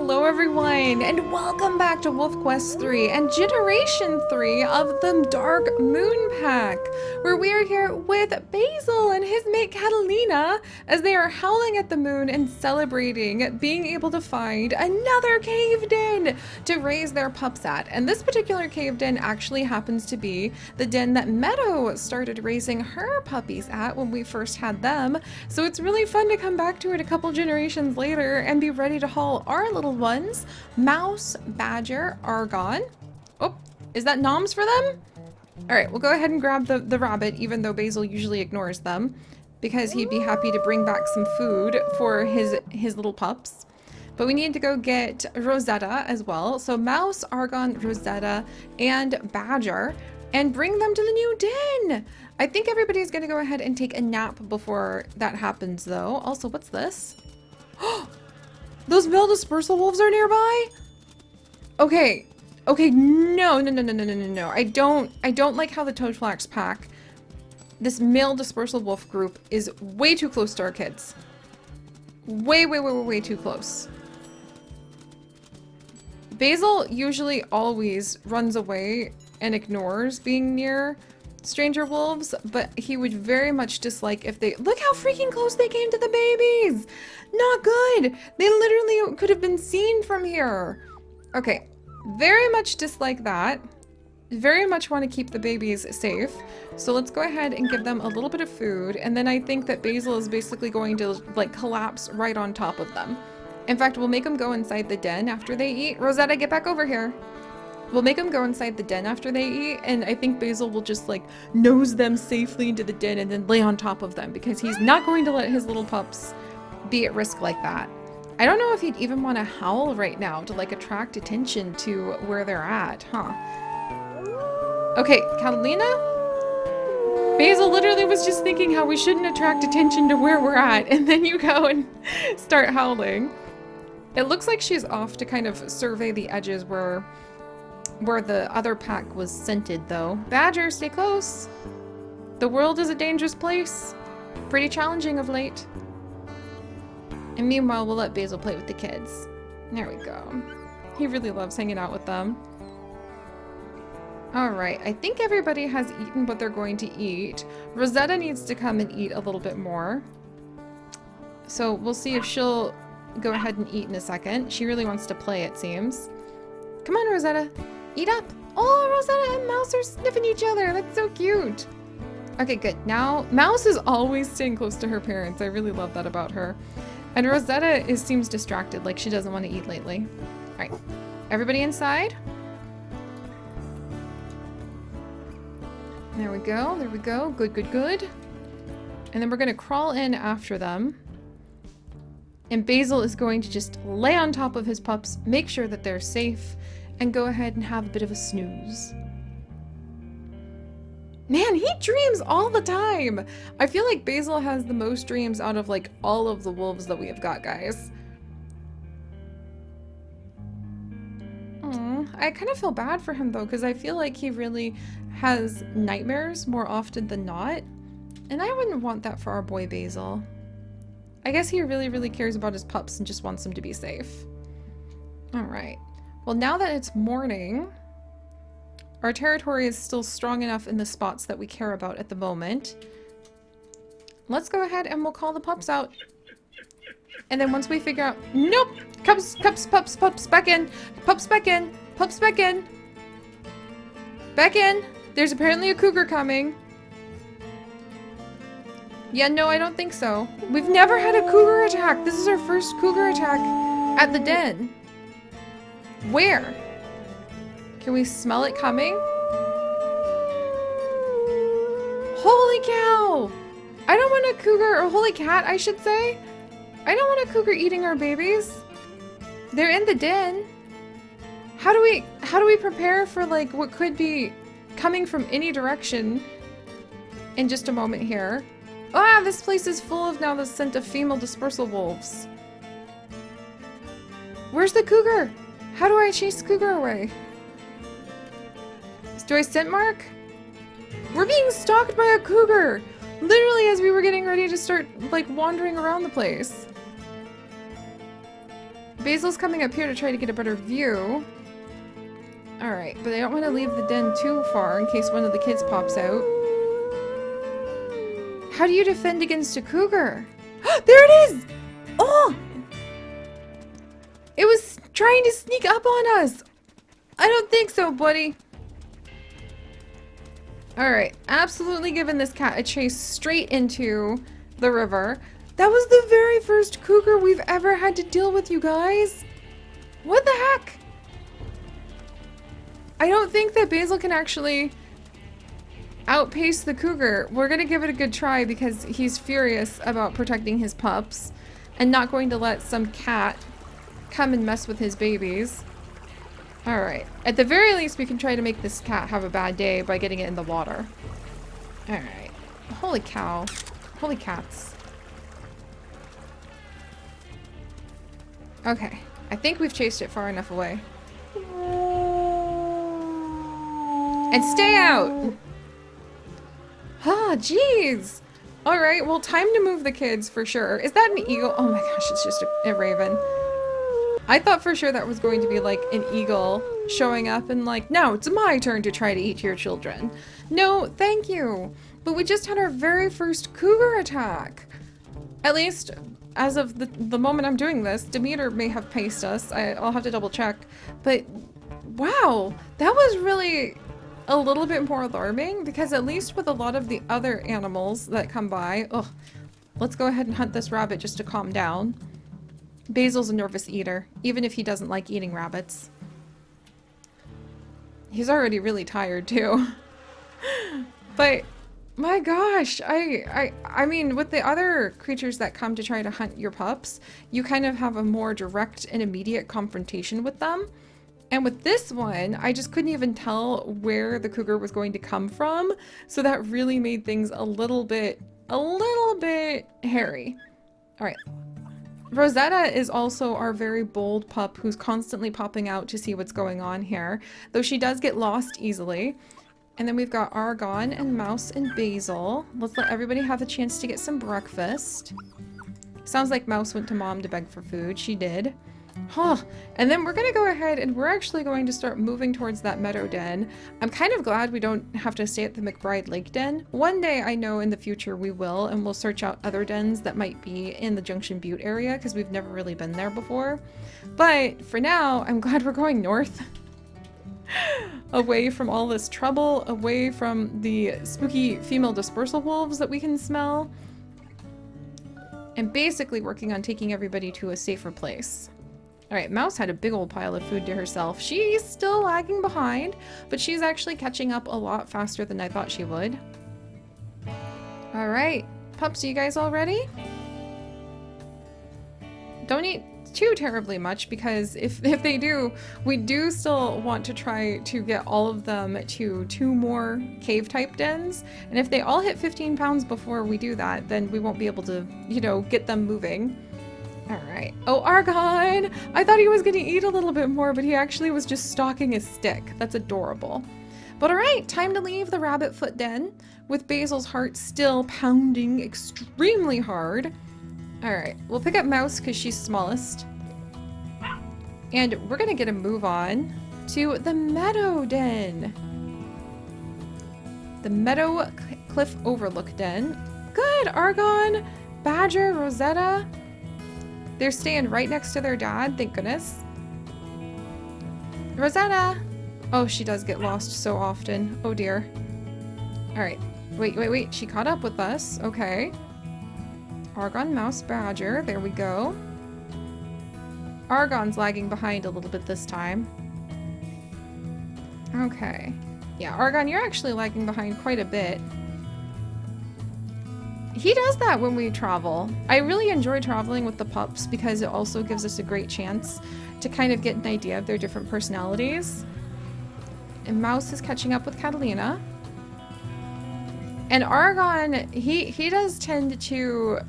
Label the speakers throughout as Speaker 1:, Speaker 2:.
Speaker 1: Hello everyone, and welcome back to Wolf Quest 3 and Generation 3 of the Dark Moon Pack, where we are here with Basil and his mate Catalina as they are howling at the moon and celebrating being able to find another cave den to raise their pups at. And this particular cave den actually happens to be the den that Meadow started raising her puppies at when we first had them. So it's really fun to come back to it a couple generations later and be ready to haul our little ones, Mouse, Badger, Argon. Oh, is that noms for them? All right, we'll go ahead and grab the rabbit, even though Basil usually ignores them, because he'd be happy to bring back some food for his little pups. But we need to go get Rosetta as well. So Mouse, Argon, Rosetta, and Badger, and bring them to the new den. I think everybody's gonna go ahead and take a nap before that happens though. Also, what's this? Those male dispersal wolves are nearby? Okay. Okay, no. I don't like how the Toadflax pack, this male dispersal wolf group, is way too close to our kids. Way too close. Basil usually always runs away and ignores being near stranger wolves, but he would very much dislike if they— look how freaking close they came to the babies! Not good! They literally could have been seen from here. Okay, very much dislike that. Very much want to keep the babies safe. So let's go ahead and give them a little bit of food, and then I think that Basil is basically going to like collapse right on top of them. In fact, we'll make them go inside the den after they eat. Rosetta, get back over here. We'll make them go inside the den after they eat, and I think Basil will just like nose them safely into the den and then lay on top of them, because he's not going to let his little pups be at risk like that. I don't know if he'd even want to howl right now to like attract attention to where they're at, huh? Okay, Catalina? Basil literally was just thinking how we shouldn't attract attention to where we're at, and then you go and start howling. It looks like she's off to kind of survey the edges where the other pack was scented, though. Badger, stay close. The world is a dangerous place. Pretty challenging of late. And meanwhile, we'll let Basil play with the kids. There we go. He really loves hanging out with them. Alright, I think everybody has eaten what they're going to eat. Rosetta needs to come and eat a little bit more. So we'll see if she'll go ahead and eat in a second. She really wants to play, it seems. Come on, Rosetta. Eat up. Oh, Rosetta and Mouse are sniffing each other. That's so cute. Okay, good. Now, Mouse is always staying close to her parents. I really love that about her. And Rosetta seems distracted, like she doesn't want to eat lately. All right. Everybody inside? There we go. There we go. Good. And then we're going to crawl in after them. And Basil is going to just lay on top of his pups, make sure that they're safe, and go ahead and have a bit of a snooze. Man, he dreams all the time! I feel like Basil has the most dreams out of like all of the wolves that we have got, guys. I kind of feel bad for him though, because I feel like he really has nightmares more often than not. And I wouldn't want that for our boy Basil. I guess he really cares about his pups and just wants them to be safe. Alright. Well, now that it's morning, our territory is still strong enough in the spots that we care about at the moment. Let's go ahead and we'll call the pups out. And then once we figure out— nope! Pups, back in! Pups, back in! Pups, back in! Back in! There's apparently a cougar coming. Yeah, no, I don't think so. We've never had a cougar attack. This is our first cougar attack at the den. Where? Can we smell it coming? Holy cow! I don't want a cougar, or holy cat, I should say. I don't want a cougar eating our babies. They're in the den. How do we prepare for like what could be coming from any direction in just a moment here? Ah, this place is full of now the scent of female dispersal wolves. Where's the cougar? How do I chase the cougar away? Do I scent mark? We're being stalked by a cougar! Literally as we were getting ready to start, like, wandering around the place. Basil's coming up here to try to get a better view. Alright, but I don't want to leave the den too far in case one of the kids pops out. How do you defend against a cougar? There it is! Oh! It was trying to sneak up on us! I don't think so, buddy. Alright, absolutely giving this cat a chase straight into the river. That was the very first cougar we've ever had to deal with, you guys. What the heck? I don't think that Basil can actually outpace the cougar. We're gonna give it a good try because he's furious about protecting his pups and not going to let some cat come and mess with his babies. Alright, at the very least we can try to make this cat have a bad day by getting it in the water. Alright. Holy cow. Holy cats. Okay, I think we've chased it far enough away. And stay out! Ah, jeez! Alright, well, time to move the kids for sure. Is that an eagle? Oh my gosh, it's just a raven. I thought for sure that was going to be like an eagle showing up and like, now it's my turn to try to eat your children. No, thank you. But we just had our very first cougar attack. At least, as of the moment I'm doing this, Demeter may have paced us. I'll have to double check. But, wow, that was really a little bit more alarming because at least with a lot of the other animals that come by, ugh, let's go ahead and hunt this rabbit just to calm down. Basil's a nervous eater, even if he doesn't like eating rabbits. He's already really tired too. But my gosh, I mean, with the other creatures that come to try to hunt your pups, you kind of have a more direct and immediate confrontation with them. And with this one, I just couldn't even tell where the cougar was going to come from. So that really made things a little bit hairy. All right. Rosetta is also our very bold pup who's constantly popping out to see what's going on here, though she does get lost easily. And then we've got Argon and Mouse and Basil. Let's let everybody have a chance to get some breakfast. Sounds like Mouse went to Mom to beg for food. She did. Huh. And then we're gonna go ahead and we're actually going to start moving towards that meadow den. I'm kind of glad we don't have to stay at the McBride Lake den. One day I know in the future we will, and we'll search out other dens that might be in the Junction Butte area because we've never really been there before. But for now, I'm glad we're going north. Away from all this trouble, away from the spooky female dispersal wolves that we can smell. And basically working on taking everybody to a safer place. Alright, Mouse had a big old pile of food to herself. She's still lagging behind, but she's actually catching up a lot faster than I thought she would. Alright, pups, are you guys all ready? Don't eat too terribly much because if they do, we do still want to try to get all of them to 2 more cave type dens. And if they all hit 15 pounds before we do that, then we won't be able to, you know, get them moving. Alright. Oh, Argon! I thought he was going to eat a little bit more, but he actually was just stalking his stick. That's adorable. But alright, time to leave the rabbit foot den, with Basil's heart still pounding extremely hard. Alright, we'll pick up Mouse because she's smallest. And we're going to get a move on to the meadow den. The Meadow Cliff Overlook den. Good, Argon, Badger, Rosetta. They're staying right next to their dad, thank goodness. Rosetta! Oh, she does get lost so often. Oh dear. Alright. Wait. She caught up with us. Okay. Argon, Mouse, Badger. There we go. Argon's lagging behind a little bit this time. Okay. Yeah, Argon, you're actually lagging behind quite a bit. He does that when we travel. I really enjoy traveling with the pups because it also gives us a great chance to kind of get an idea of their different personalities. And Mouse is catching up with Catalina. And Argon, he does tend to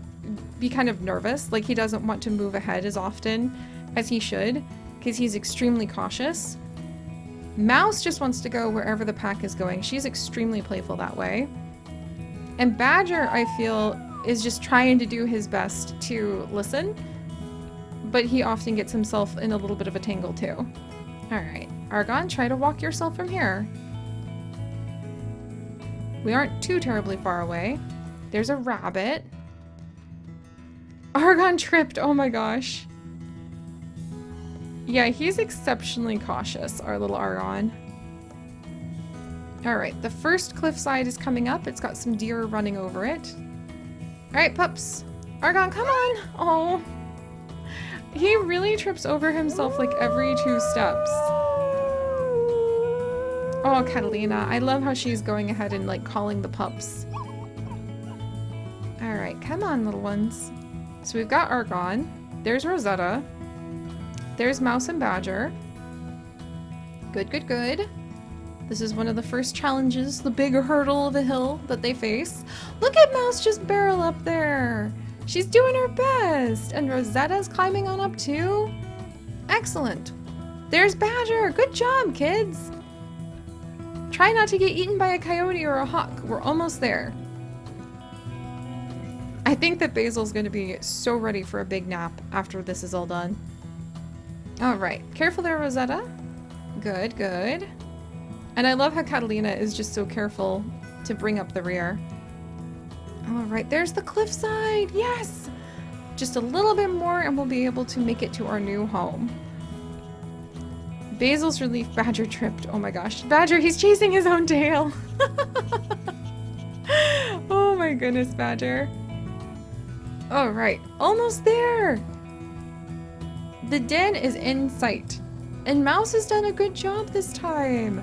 Speaker 1: be kind of nervous. Like he doesn't want to move ahead as often as he should because he's extremely cautious. Mouse just wants to go wherever the pack is going. She's extremely playful that way. And Badger, I feel, is just trying to do his best to listen. but he often gets himself in a little bit of a tangle too. Alright, Argon, try to walk yourself from here. We aren't too terribly far away. There's a rabbit. Argon tripped, oh my gosh. Yeah, he's exceptionally cautious, our little Argon. Alright, the first cliffside is coming up. It's got some deer running over it. Alright, Pups. Argon, come on! Oh. He really trips over himself like every 2 steps. Oh, Catalina. I love how she's going ahead and like calling the pups. Alright, come on, little ones. So we've got Argon. There's Rosetta. There's Mouse and Badger. Good, good, good. This is one of the first challenges, the big hurdle of a hill that they face. Look at Mouse just barrel up there. She's doing her best. And Rosetta's climbing on up too. Excellent. There's Badger. Good job, kids. Try not to get eaten by a coyote or a hawk. We're almost there. I think that Basil's going to be so ready for a big nap after this is all done. All right. Careful there, Rosetta. Good, good. And I love how Catalina is just so careful to bring up the rear. All right, there's the cliffside. Yes! Just a little bit more and we'll be able to make it to our new home. Basil's relief, Badger tripped. Oh my gosh. Badger, he's chasing his own tail. Oh my goodness, Badger. All right, almost there. The den is in sight. And Mouse has done a good job this time.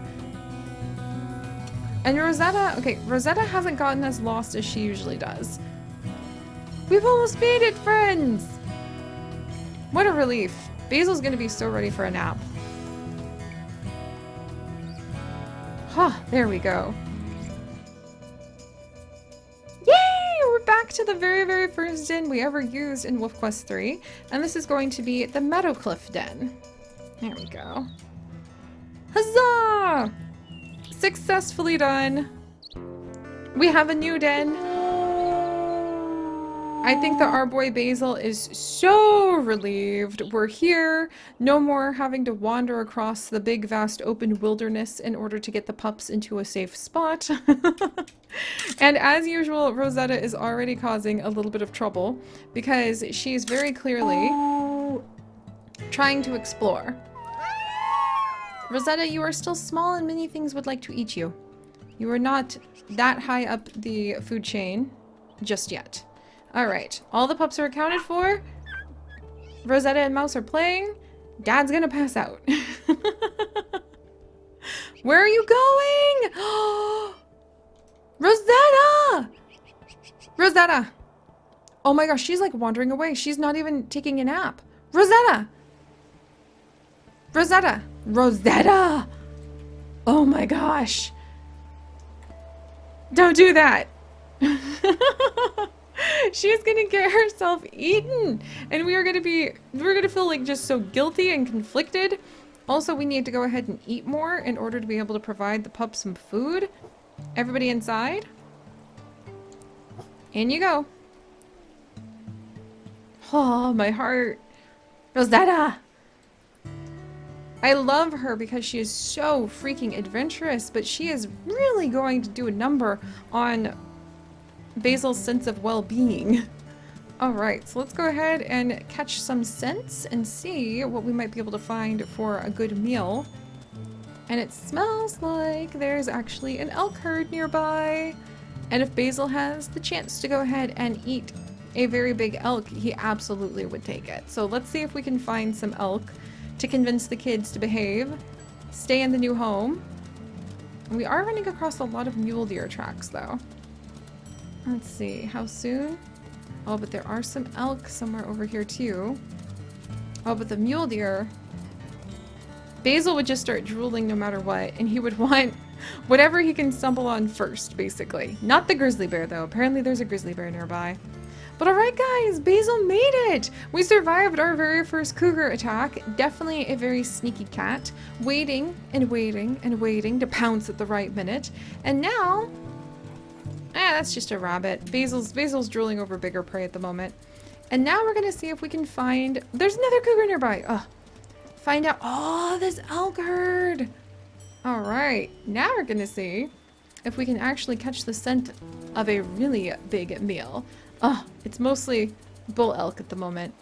Speaker 1: And Rosetta, okay, Rosetta hasn't gotten as lost as she usually does. We've almost made it, friends! What a relief. Basil's gonna be so ready for a nap. Huh, there we go. Yay! We're back to the very, very first den we ever used in Wolf Quest 3. And this is going to be the Meadowcliff Den. There we go. Huzzah! Successfully done. We have a new den. I think that our boy Basil is so relieved. We're here. No more having to wander across the big, vast, open wilderness in order to get the pups into a safe spot. And as usual, Rosetta is already causing a little bit of trouble because she's very clearly trying to explore. Rosetta, you are still small and many things would like to eat you. You are not that high up the food chain just yet. Alright, all the pups are accounted for. Rosetta and Mouse are playing. Dad's gonna pass out. Where are you going? Rosetta! Rosetta! Oh my gosh, she's like wandering away. She's not even taking a nap. Rosetta! Rosetta! Rosetta! Oh my gosh. Don't do that. She's gonna get herself eaten. And we're gonna feel like just so guilty and conflicted. Also, we need to go ahead and eat more in order to be able to provide the pups some food. Everybody inside. In you go. Oh, my heart. Rosetta! I love her because she is so freaking adventurous, but she is really going to do a number on Basil's sense of well-being. Alright, so let's go ahead and catch some scents and see what we might be able to find for a good meal. And it smells like there's actually an elk herd nearby. And if Basil has the chance to go ahead and eat a very big elk, he absolutely would take it. So let's see if we can find some elk to convince the kids to behave, stay in the new home. We are running across a lot of mule deer tracks though. Let's see, how soon? Oh, but there are some elk somewhere over here too. Oh, but the mule deer, Basil would just start drooling no matter what, and he would want whatever he can stumble on first, basically. Not the grizzly bear though, apparently there's a grizzly bear nearby. But alright guys, Basil made it! We survived our very first cougar attack. Definitely a very sneaky cat. Waiting and waiting and waiting to pounce at the right minute. And now... that's just a rabbit. Basil's drooling over bigger prey at the moment. And now we're gonna see if we can find, there's another cougar nearby. Ugh. Find out, oh, this elk herd. All right, now we're gonna see if we can actually catch the scent of a really big meal. It's mostly bull elk at the moment.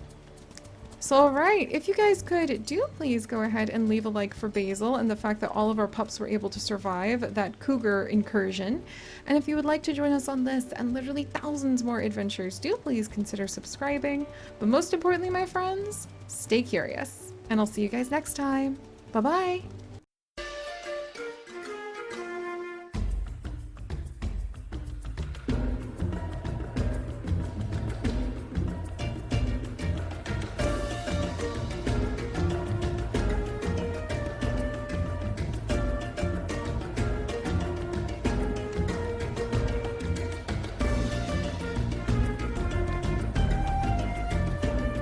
Speaker 1: So alright, if you guys could, do please go ahead and leave a like for Basil and the fact that all of our pups were able to survive that cougar incursion. And if you would like to join us on this and literally thousands more adventures, do please consider subscribing. But most importantly, my friends, stay curious. And I'll see you guys next time. Bye-bye!